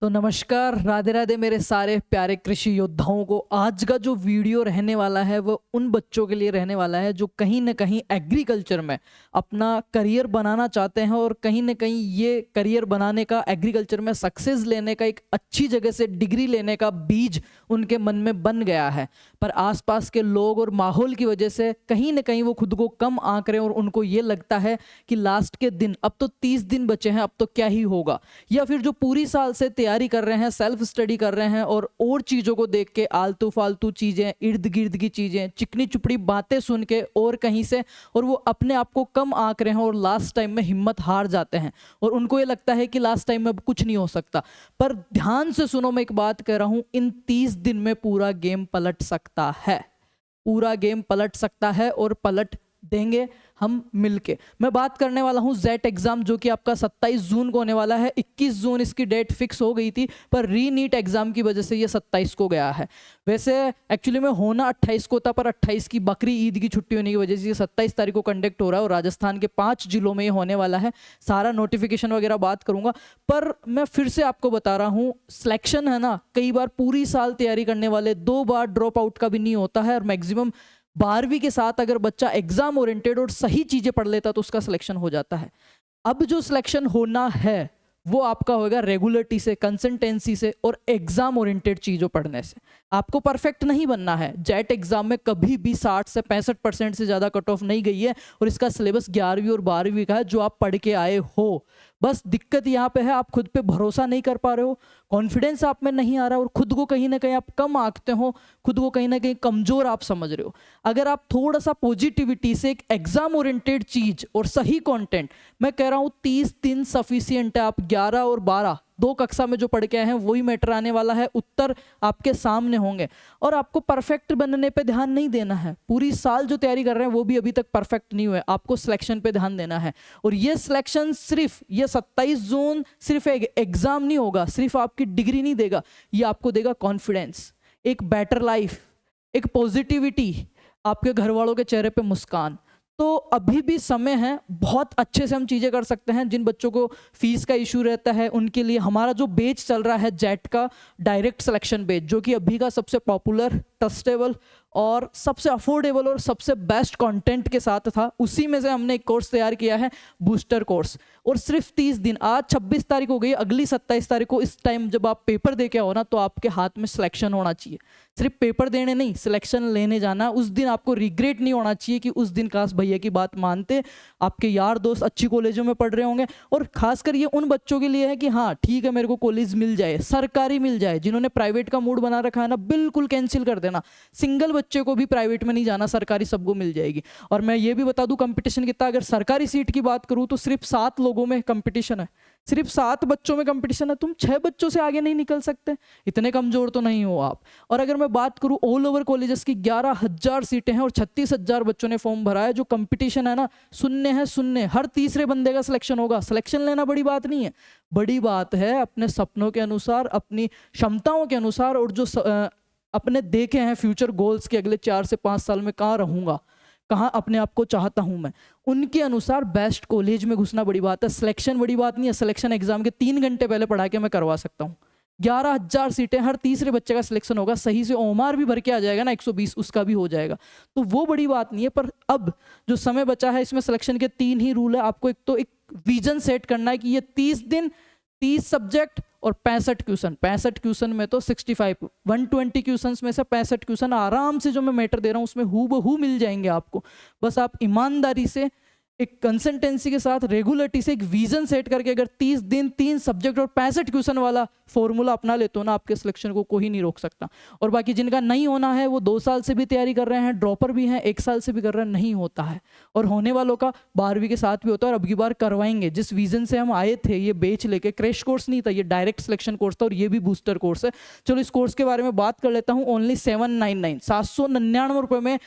तो नमस्कार, राधे राधे मेरे सारे प्यारे कृषि योद्धाओं को। आज का जो वीडियो रहने वाला है वो उन बच्चों के लिए रहने वाला है जो कहीं ना कहीं एग्रीकल्चर में अपना करियर बनाना चाहते हैं और कहीं ना कहीं ये करियर बनाने का, एग्रीकल्चर में सक्सेस लेने का, एक अच्छी जगह से डिग्री लेने का बीज उनके मन में बन गया है, पर आसपास के लोग और माहौल की वजह से कहीं ना कहीं वो खुद को कम आंक रहे हैं और उनको ये लगता है कि लास्ट के दिन, अब तो 30 दिन बचे हैं, अब तो क्या ही होगा। या फिर जो पूरी साल से तैयारी कर रहे हैं, सेल्फ स्टडी कर रहे हैं और चीज़ों को देख के आलतू फालतू चीज़ें, इर्द गिर्द की चीज़ें, चिकनी चुपड़ी बातें सुन के और कहीं से, और वो अपने आप को कम आंक रहे हैं और लास्ट टाइम में हिम्मत हार जाते हैं और उनको ये लगता है कि लास्ट टाइम में अब कुछ नहीं हो सकता। पर ध्यान से सुनो, मैं एक बात कह रहा हूं, इन 30 दिन में पूरा गेम पलट सकता है, पूरा गेम पलट सकता है और पलट देंगे हम मिलके। मैं बात करने वाला हूं जेट एग्जाम, जो कि आपका 27 जून को होने वाला है। 21 जून इसकी डेट फिक्स हो गई थी, पर री नीट एग्जाम की वजह से ये 27 को गया है। वैसे एक्चुअली में होना 28 को था, पर 28 की बकरी ईद की छुट्टी होने की वजह से ये 27 तारीख को कंडक्ट हो रहा है और राजस्थान के 5 जिलों में ये होने वाला है। सारा नोटिफिकेशन वगैरह बात करूंगा, पर मैं फिर से आपको बता रहा हूँ, सिलेक्शन है ना, कई बार पूरी साल तैयारी करने वाले 2 बार ड्रॉप आउट का भी नहीं होता है, और मैक्सिमम 12वीं के साथ अगर बच्चा एग्जाम ओरिएंटेड और सही चीजें पढ़ लेता तो उसका सिलेक्शन हो जाता है। अब जो सिलेक्शन होना है वो आपका होगा रेगुलरिटी से, कंसिस्टेंसी से और एग्जाम ओरिएंटेड चीजों पढ़ने से। आपको परफेक्ट नहीं बनना है। जेट एग्जाम में कभी भी 60 से 65% से ज्यादा कट ऑफ नहीं गई है और इसका सिलेबस 11वीं और 12वीं का है जो आप पढ़ के आए हो। बस दिक्कत यहाँ पे है, आप खुद पे भरोसा नहीं कर पा रहे हो, कॉन्फिडेंस आप में नहीं आ रहा और खुद को कहीं ना कहीं आप कम आंकते हो, खुद को कहीं ना कहीं कमजोर आप समझ रहे हो। अगर आप थोड़ा सा पॉजिटिविटी से एक एग्जाम ओरिएंटेड चीज और सही कंटेंट, मैं कह रहा हूँ 30 दिन सफिशिएंट है। आप 11 और 12 2 कक्षा में जो पढ़ के आए हैं वही मैटर आने वाला है, उत्तर आपके सामने होंगे और आपको परफेक्ट बनने पे ध्यान नहीं देना है। पूरी साल जो तैयारी कर रहे हैं वो भी अभी तक परफेक्ट नहीं हुए, आपको सिलेक्शन पे ध्यान देना है। और ये सिलेक्शन सिर्फ ये 27 जून सिर्फ एक एग्जाम नहीं होगा, सिर्फ आपकी डिग्री नहीं देगा, ये आपको देगा कॉन्फिडेंस, एक बेटर लाइफ, एक पॉजिटिविटी, आपके घर वालों के चेहरे पे मुस्कान। तो अभी भी समय है, बहुत अच्छे से हम चीज़ें कर सकते हैं। जिन बच्चों को फीस का इशू रहता है उनके लिए हमारा जो बेच चल रहा है जेट का डायरेक्ट सिलेक्शन बेच, जो कि अभी का सबसे पॉपुलर, ट्रस्टेबल और सबसे अफोर्डेबल और सबसे बेस्ट कंटेंट के साथ था, उसी में से हमने एक कोर्स तैयार किया है, बूस्टर कोर्स। और सिर्फ 30 दिन, आज 26 तारीख हो गई, अगली 27 तारीख को इस टाइम जब आप पेपर दे के आओ ना, तो आपके हाथ में सिलेक्शन होना चाहिए। सिर्फ पेपर देने नहीं, सिलेक्शन लेने जाना। उस दिन आपको रिग्रेट नहीं होना चाहिए कि उस दिन काश भैया की बात मानते। आपके यार दोस्त अच्छी कॉलेजों में पढ़ रहे होंगे, और खासकर ये उन बच्चों के लिए है कि हाँ ठीक है, मेरे को कॉलेज मिल जाए, सरकारी मिल जाए। जिन्होंने प्राइवेट का मूड बना रखा है ना, बिल्कुल कैंसिल कर देना। सिंगल बच्चे को भी प्राइवेट में नहीं जाना, सरकारी सबको मिल जाएगी। और मैं ये भी बता दूं कंपटीशन कितना, अगर सरकारी सीट की बात करूं तो सिर्फ 7 लोगों में कंपटीशन है, सिर्फ 7 बच्चों में कंपटीशन है। तुम 6 बच्चों से आगे नहीं निकल सकते, इतने कमजोर तो नहीं हो आप। और अगर मैं बात करूं ऑल ओवर कॉलेजेस की, 11,000 सीटें हैं और 36,000 बच्चों ने फॉर्म भरा है। जो कंपटीशन है ना, शून्य है, शून्य, हर तीसरे बंदे का सिलेक्शन होगा। सिलेक्शन लेना बड़ी बात नहीं है, बड़ी बात है अपने सपनों के अनुसार, अपनी क्षमताओं के अनुसार, और जो अपने देखे हैं फ्यूचर गोल्स के, अगले 4 से 5 साल में कहाँ रहूंगा, कहाँ अपने आप को चाहता हूं मैं, उनके अनुसार बेस्ट कॉलेज में घुसना बड़ी बात है। सिलेक्शन बड़ी बात नहीं है, सिलेक्शन एग्जाम के 3 घंटे पहले पढ़ा के मैं करवा सकता हूँ। 11,000 सीटें, हर तीसरे बच्चे का सिलेक्शन होगा। सही से ओमार भी भर के आ जाएगा ना, 120 उसका भी हो जाएगा, तो वो बड़ी बात नहीं है। पर अब जो समय बचा है इसमें सिलेक्शन के 3 ही रूल है। आपको एक तो एक विजन सेट करना है कि ये 30 दिन 30 सब्जेक्ट और 65 क्वेश्चन, 65 क्वेश्चन में तो 65 120 क्वेश्चन में से 65 क्वेश्चन आराम से जो मैं मैटर दे रहा हूँ उसमें हूबहू मिल जाएंगे आपको। बस आप ईमानदारी से, एक कंसिस्टेंसी के साथ, रेगुलरिटी से एक विजन सेट करके अगर 30 दिन 3 सब्जेक्ट और 65 क्वेश्चन वाला फॉर्मूला अपना लेते हो ना, आपके सिलेक्शन को कोई नहीं रोक सकता। और बाकी जिनका नहीं होना है वो 2 साल से भी तैयारी कर रहे हैं, ड्रॉपर भी हैं, 1 साल से भी कर रहे हैं, नहीं होता है। और होने वालों का 12वीं के साथ भी होता है, और अब की बार करवाएंगे। जिस विजन से हम आए थे, ये बेच लेके, क्रैश कोर्स नहीं था, ये डायरेक्ट सिलेक्शन कोर्स था, और ये भी बूस्टर कोर्स है। चलो इस कोर्स के बारे में बात कर लेता हूँ। ओनली 799 799 रुपये में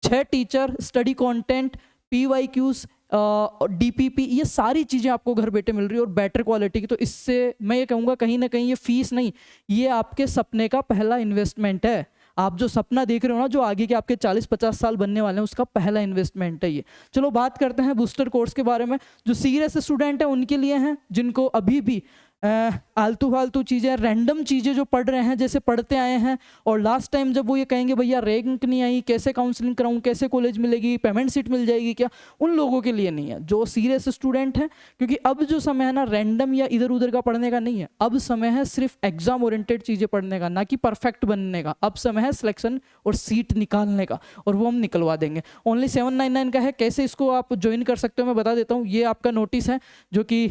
6 teacher, study content, PYQs, DPP, ये सारी चीज़ें आपको घर बैठे मिल रही है और बेटर क्वालिटी की। तो इससे मैं ये कहूँगा कहीं ना कहीं ये फीस नहीं, ये आपके सपने का पहला इन्वेस्टमेंट है। आप जो सपना देख रहे हो ना, जो आगे के आपके 40-50 साल बनने वाले हैं, उसका पहला इन्वेस्टमेंट है ये। चलो बात करते हैं बूस्टर कोर्स के बारे में। जो सीरियस स्टूडेंट है उनके लिए हैं, जिनको अभी भी आलतू फालतू चीज़ें, रैंडम चीज़ें जो पढ़ रहे हैं जैसे पढ़ते आए हैं, और लास्ट टाइम जब वो ये कहेंगे भैया रैंक नहीं आई, कैसे काउंसलिंग कराऊं, कैसे कॉलेज मिलेगी, पेमेंट सीट मिल जाएगी क्या, उन लोगों के लिए नहीं है जो सीरियस स्टूडेंट हैं। क्योंकि अब जो समय है ना रैंडम या इधर उधर का पढ़ने का नहीं है, अब समय है सिर्फ एग्जाम ओरिएंटेड चीज़ें पढ़ने का, ना कि परफेक्ट बनने का। अब समय है सिलेक्शन और सीट निकालने का, और वो हम निकलवा देंगे। ओनली 799 का है। कैसे इसको आप ज्वाइन कर सकते हो मैं बता देता हूँ। ये आपका नोटिस है जो कि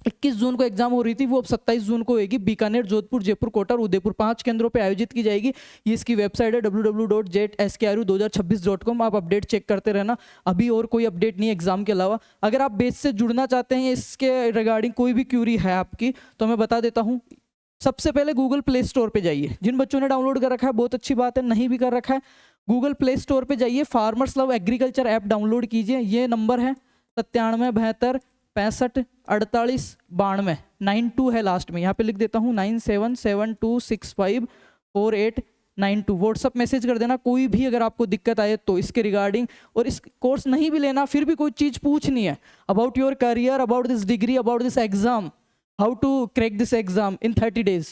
21 जून को एग्जाम हो रही थी, वो अब 27 जून को होगी। बीकानेर, जोधपुर, जयपुर, कोटा और उदयपुर 5 केंद्रों पे आयोजित की जाएगी। ये इसकी वेबसाइट है www.jetskru2026.com। आप अपडेट चेक करते रहना। अभी और कोई अपडेट नहीं है एग्जाम के अलावा। अगर आप बेस से जुड़ना चाहते हैं, इसके रिगार्डिंग कोई भी क्यूरी है आपकी, तो मैं बता देता हूँ। सबसे पहले गूगल प्ले स्टोर पे जाइए। जिन बच्चों ने डाउनलोड कर रखा है बहुत अच्छी बात है, नहीं भी कर रखा है गूगल प्ले स्टोर पे जाइए, farmers love agriculture app download कीजिए। ये नंबर है 9772654892, 92 है लास्ट में। यहाँ पे लिख देता हूँ 9772654892। व्हाट्सअप मैसेज कर देना कोई भी अगर आपको दिक्कत आए तो इसके रिगार्डिंग। और इस कोर्स नहीं भी लेना फिर भी कोई चीज़ पूछनी है about your career, about this degree, about this exam, how to crack this exam in 30 days,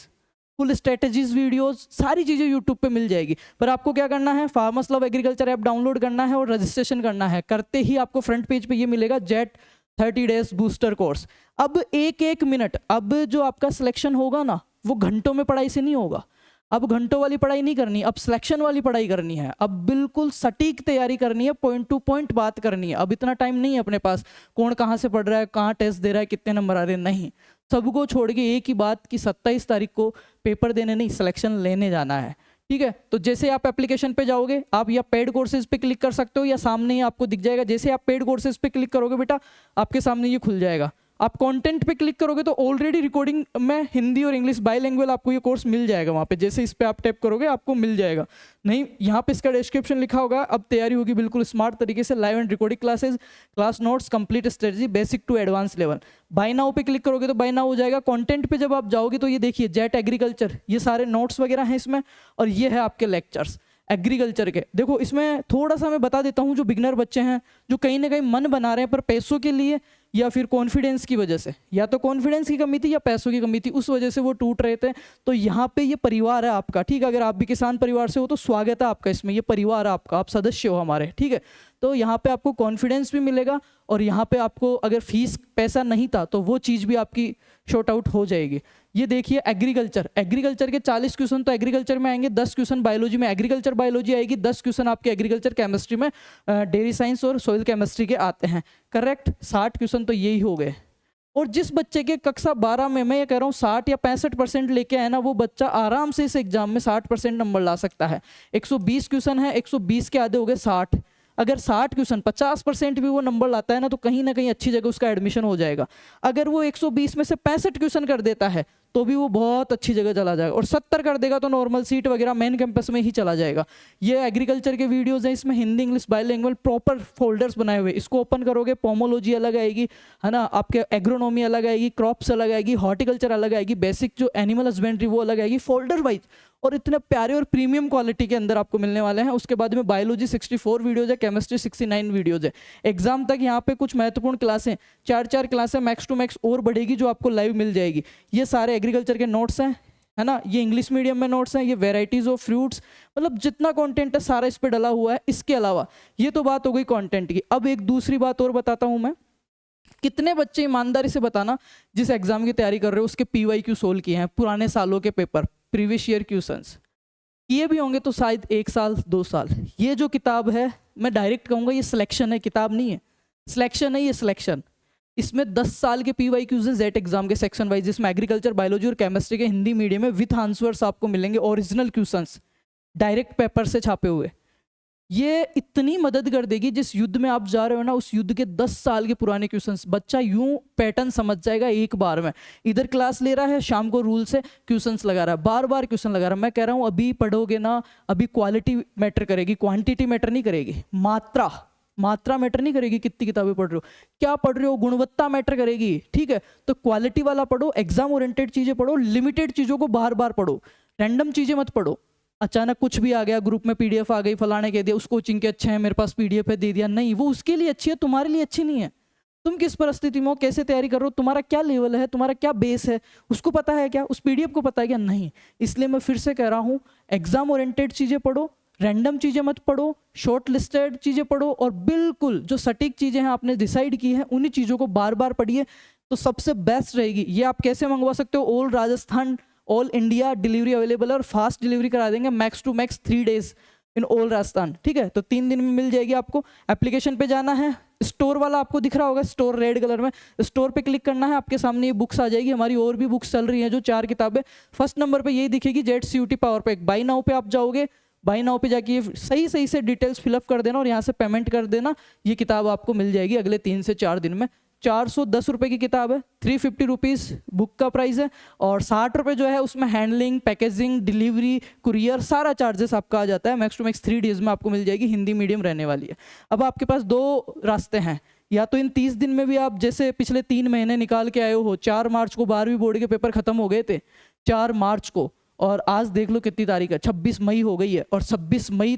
full strategies videos, सारी चीज़ें यूट्यूब पे मिल जाएगी। पर आपको क्या करना है, farmers love agriculture app download करना है और रजिस्ट्रेशन करना है। करते ही आपको फ्रंट पेज पे ये मिलेगा जेट 30 डेज बूस्टर कोर्स। अब एक मिनट, अब जो आपका सिलेक्शन होगा ना वो घंटों में पढ़ाई से नहीं होगा। अब घंटों वाली पढ़ाई नहीं करनी, अब सिलेक्शन वाली पढ़ाई करनी है। अब बिल्कुल सटीक तैयारी करनी है, पॉइंट टू पॉइंट बात करनी है। अब इतना टाइम नहीं है अपने पास कौन कहाँ से पढ़ रहा है, कहाँ टेस्ट दे रहा है, कितने नंबर आ रहे हैं, नहीं। सबको छोड़ के एक ही बात कि 27 तारीख को पेपर देने नहीं, सिलेक्शन लेने जाना है। ठीक है, तो जैसे आप एप्लीकेशन पे जाओगे, आप या पेड कोर्सेज पे क्लिक कर सकते हो या सामने ही आपको दिख जाएगा। जैसे आप पेड कोर्सेज पे क्लिक करोगे बेटा, आपके सामने ये खुल जाएगा। आप कंटेंट पे क्लिक करोगे तो ऑलरेडी रिकॉर्डिंग में हिंदी और इंग्लिश बाइलिंगुअल आपको ये कोर्स मिल जाएगा वहाँ पे। जैसे इस पे आप टैप करोगे आपको मिल जाएगा। नहीं, यहाँ पे इसका डिस्क्रिप्शन लिखा होगा। अब तैयारी होगी बिल्कुल स्मार्ट तरीके से, live and recording classes, class notes, complete strategy, basic to advance level. Buy now पे क्लिक करोगे तो बाय नाउ हो जाएगा। कंटेंट पे जब आप जाओगे तो ये देखिए जेट एग्रीकल्चर, ये सारे नोट्स वगैरह हैं इसमें, और ये है आपके लेक्चर्स एग्रीकल्चर के। देखो इसमें थोड़ा सा मैं बता देता हूँ, जो बिगनर बच्चे हैं जो कहीं ना कहीं मन बना रहे हैं पर पैसों के लिए या फिर कॉन्फिडेंस की वजह से, या तो कॉन्फिडेंस की कमी थी या पैसों की कमी थी, उस वजह से वो टूट रहे थे। तो यहाँ पे ये परिवार है आपका, ठीक है। अगर आप भी किसान परिवार से हो तो स्वागत है आपका इसमें, ये परिवार है आपका, आप सदस्य हो हमारे, ठीक है। तो यहाँ पे आपको कॉन्फिडेंस भी मिलेगा, और यहाँ पे आपको अगर फीस पैसा नहीं था तो वो चीज़ भी आपकी शॉर्ट आउट हो जाएगी। ये देखिए एग्रीकल्चर, एग्रीकल्चर के 40 क्वेश्चन तो एग्रीकल्चर में आएंगे, 10 क्वेश्चन बायोलॉजी में, एग्रीकल्चर बायोलॉजी आएगी, 10 क्वेश्चन आपके एग्रीकल्चर केमिस्ट्री में, डेयरी साइंस और सॉइल केमिस्ट्री के आते हैं, करेक्ट। 60 क्वेश्चन तो यही हो गए। और जिस बच्चे के कक्षा 12 में मैं ये कह रहा हूँ 60 या 65% लेके आए ना, वो बच्चा आराम से इस एग्जाम में 60% नंबर ला सकता है। 120 क्वेश्चन है, 120 के आधे हो गए 60। अगर 60 क्वेश्चन 50% भी वो नंबर लाता है ना, तो कहीं ना कहीं अच्छी जगह उसका एडमिशन हो जाएगा। अगर वो 120 में से 65 क्वेश्चन कर देता है तो भी वो बहुत अच्छी जगह चला जाएगा, और 70 कर देगा तो नॉर्मल सीट वगैरह मेन कैंपस में ही चला जाएगा। ये एग्रीकल्चर के वीडियोस हैं, इसमें Hindi English bilingual proper folders बनाए हुए। इसको ओपन करोगे, पोमोलॉजी अलग आएगी, है ना, आपके एग्रोनॉमी अलग आएगी, क्रॉप्स अलग आएगी, हॉर्टिकल्चर अलग आएगी, बेसिक जो एनिमल हस्बेंड्री वो अलग आएगी, फोल्डर वाइज, और इतने प्यारे और प्रीमियम क्वालिटी के अंदर आपको मिलने वाले हैं। उसके बाद में बायोलॉजी 64 वीडियोज है, केमिस्ट्री 69 वीडियोज है। एग्जाम तक यहाँ पे कुछ महत्वपूर्ण क्लासें 4 क्लासें मैक्स टू मैक्स और बढ़ेगी, जो आपको लाइव मिल जाएगी। ये सारे एग्रीकल्चर के नोट्स हैं, है ना, ये इंग्लिश मीडियम में नोट्स हैं, ये वेराइटीज ऑफ फ्रूट्स, मतलब जितना कंटेंट है सारा इस पे डला हुआ है। इसके अलावा ये तो बात हो गई कंटेंट की। अब एक दूसरी बात और बताता हूँ मैं। कितने बच्चे ईमानदारी से बताना जिस एग्जाम की तैयारी कर रहे हो उसके PYQ सोल्व किए हैं, पुराने सालों के पेपर, प्रीवियस ईयर क्वेश्चंस किए भी होंगे तो शायद 1 साल 2 साल। ये जो किताब है मैं डायरेक्ट कहूँगा ये सिलेक्शन है, किताब नहीं है, सिलेक्शन है ये, सिलेक्शन। इसमें 10 साल के PYQs है जेट एग्जाम के सेक्शन वाइज, जिसमें एग्रीकल्चर, बायोलॉजी और केमिस्ट्री के हिंदी मीडियम में विथ आंसर्स आपको मिलेंगे, ओरिजिनल क्वेश्चंस डायरेक्ट पेपर से छापे हुए। ये इतनी मदद कर देगी, जिस युद्ध में आप जा रहे हो ना उस युद्ध के 10 साल के पुराने क्वेश्चंस बच्चा यूं पैटर्न समझ जाएगा एक बार में। इधर क्लास ले रहा है, शाम को रूल से क्वेश्चंस लगा रहा है, बार बार क्वेश्चन लगा रहा है। मैं कह रहा हूँ अभी पढ़ोगे ना, अभी क्वालिटी मैटर करेगी, क्वांटिटी मैटर नहीं करेगी, मात्रा मैटर नहीं करेगी। कितनी किताबें पढ़ रहे हो, क्या पढ़ रहे हो, गुणवत्ता मैटर करेगी, ठीक है। तो क्वालिटी वाला पढ़ो, एग्जाम ओरिएंटेड चीजें पढ़ो, लिमिटेड चीजों को बार बार पढ़ो, रैंडम चीजें मत पढ़ो। अचानक कुछ भी आ गया, ग्रुप में PDF आ गई, फलाने कह दिया उस कोचिंग के अच्छे हैं, मेरे पास PDF है दे दिया, नहीं, वो उसके लिए अच्छी है, तुम्हारे लिए अच्छी नहीं है। तुम किस परिस्थिति में हो, कैसे तैयारी कर रहे हो, तुम्हारा क्या लेवल है, तुम्हारा क्या बेस है, उसको पता है क्या, उस पीडीएफ को पता है क्या? नहीं। इसलिए मैं फिर से कह रहा हूँ, एग्जाम ओरिएंटेड चीजें पढ़ो, रैंडम चीजें मत पढ़ो, शॉर्ट लिस्टेड चीजें पढ़ो, और बिल्कुल जो सटीक चीजें हैं आपने डिसाइड की है उन्हीं चीजों को बार बार पढ़िए, तो सबसे बेस्ट रहेगी। ये आप कैसे मंगवा सकते हो? All Rajasthan, all India delivery available है, और फास्ट डिलीवरी करा देंगे, max to max 3 days in all Rajasthan, ठीक है? तो 3 दिन में मिल जाएगी आपको। एप्लीकेशन पे जाना है, स्टोर वाला आपको दिख रहा होगा, स्टोर रेड कलर में, स्टोर पे क्लिक करना है, आपके सामने ये बुक्स आ जाएगी। हमारी और भी बुक्स चल रही हैं, जो 4 किताबें। फर्स्ट नंबर पे यही दिखेगी, jet CUT power pack. By now पे आप जाओगे, बाई नाउ पे जाके सही से डिटेल्स फिलअप कर देना और यहाँ से पेमेंट कर देना। ये किताब आपको मिल जाएगी अगले 3 से 4 दिन में। 410 रुपये की किताब है, 350 रुपीज़ बुक का प्राइस है, और 60 रुपये जो है उसमें हैंडलिंग, पैकेजिंग, डिलीवरी, कुरियर सारा चार्जेस आपका आ जाता है। मैक्स टू मैक्स 3 days में आपको मिल जाएगी, हिंदी मीडियम रहने वाली है। अब आपके पास 2 रास्ते हैं, या तो इन 30 दिन में भी आप जैसे पिछले 3 महीने निकाल के आए हो। 4 मार्च को 12वीं बोर्ड के पेपर खत्म हो गए थे, 4 मार्च को, और आज देख लो कितनी तारीख है, 26 मई हो गई है, और 26 मई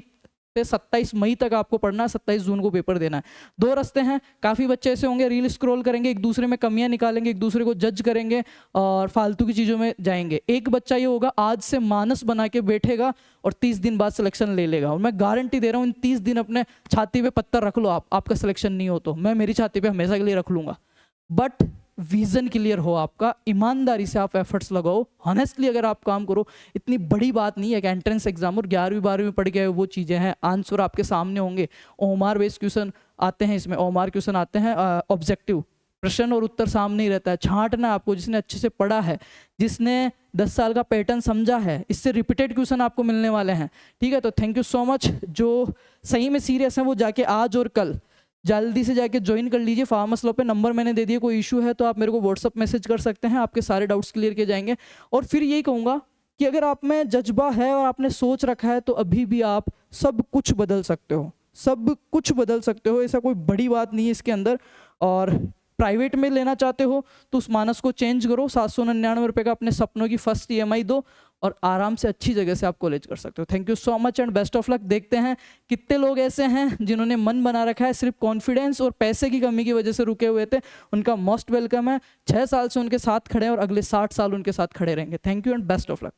से 27 मई तक आपको पढ़ना है, 27 जून को पेपर देना है। 2 रास्ते हैं। काफ़ी बच्चे ऐसे होंगे, रील स्क्रॉल करेंगे, एक दूसरे में कमियां निकालेंगे, एक दूसरे को जज करेंगे और फालतू की चीज़ों में जाएंगे। एक बच्चा ये होगा, आज से मानस बना के बैठेगा और 30 दिन बाद सिलेक्शन ले लेगा। और मैं गारंटी दे रहा हूँ, इन 30 दिन अपने छाती पे पत्थर रख लो, आपका सिलेक्शन नहीं हो तो मैं मेरी छाती पे हमेशा के लिए रख लूँगा। बट विजन क्लियर हो आपका, ईमानदारी से आप एफर्ट्स लगाओ, हॉनेस्टली अगर आप काम करो, इतनी बड़ी बात नहीं है कि एंट्रेंस एग्जाम और 11वीं 12वीं में पढ़ गए वो चीज़ें हैं। आंसर आपके सामने होंगे, ओमार बेस्ड क्वेश्चन आते हैं, इसमें ओमार क्वेश्चन आते हैं, ऑब्जेक्टिव प्रश्न और उत्तर सामने ही रहता है। छांटना आपको, जिसने अच्छे से पढ़ा है, जिसने 10 साल का पैटर्न समझा है, इससे रिपीटेड क्वेश्चन आपको मिलने वाले हैं, ठीक है? तो थैंक यू सो मच। जो सही में सीरियस हैं वो जाके आज और कल जल्दी से जाके ज्वाइन कर लीजिए। फार्मस लॉ पे नंबर मैंने दे दिया, कोई इशू है तो आप मेरे को व्हाट्सअप मैसेज कर सकते हैं, आपके सारे डाउट्स क्लियर किए जाएंगे। और फिर यही कहूँगा कि अगर आप में जज्बा है और आपने सोच रखा है तो अभी भी आप सब कुछ बदल सकते हो, सब कुछ बदल सकते हो, ऐसा कोई बड़ी बात नहीं है इसके अंदर। और प्राइवेट में लेना चाहते हो तो उस मानस को चेंज करो, 799 रुपये का अपने सपनों की फर्स्ट EMI दो और आराम से अच्छी जगह से आप कॉलेज कर सकते हो। Thank you so much and best of luck. देखते हैं कितने लोग ऐसे हैं जिन्होंने मन बना रखा है, सिर्फ कॉन्फिडेंस और पैसे की कमी की वजह से रुके हुए थे। उनका मोस्ट वेलकम है। 6 साल से उनके साथ खड़े हैं और अगले 60 साल उनके साथ खड़े रहेंगे। Thank you and best of luck.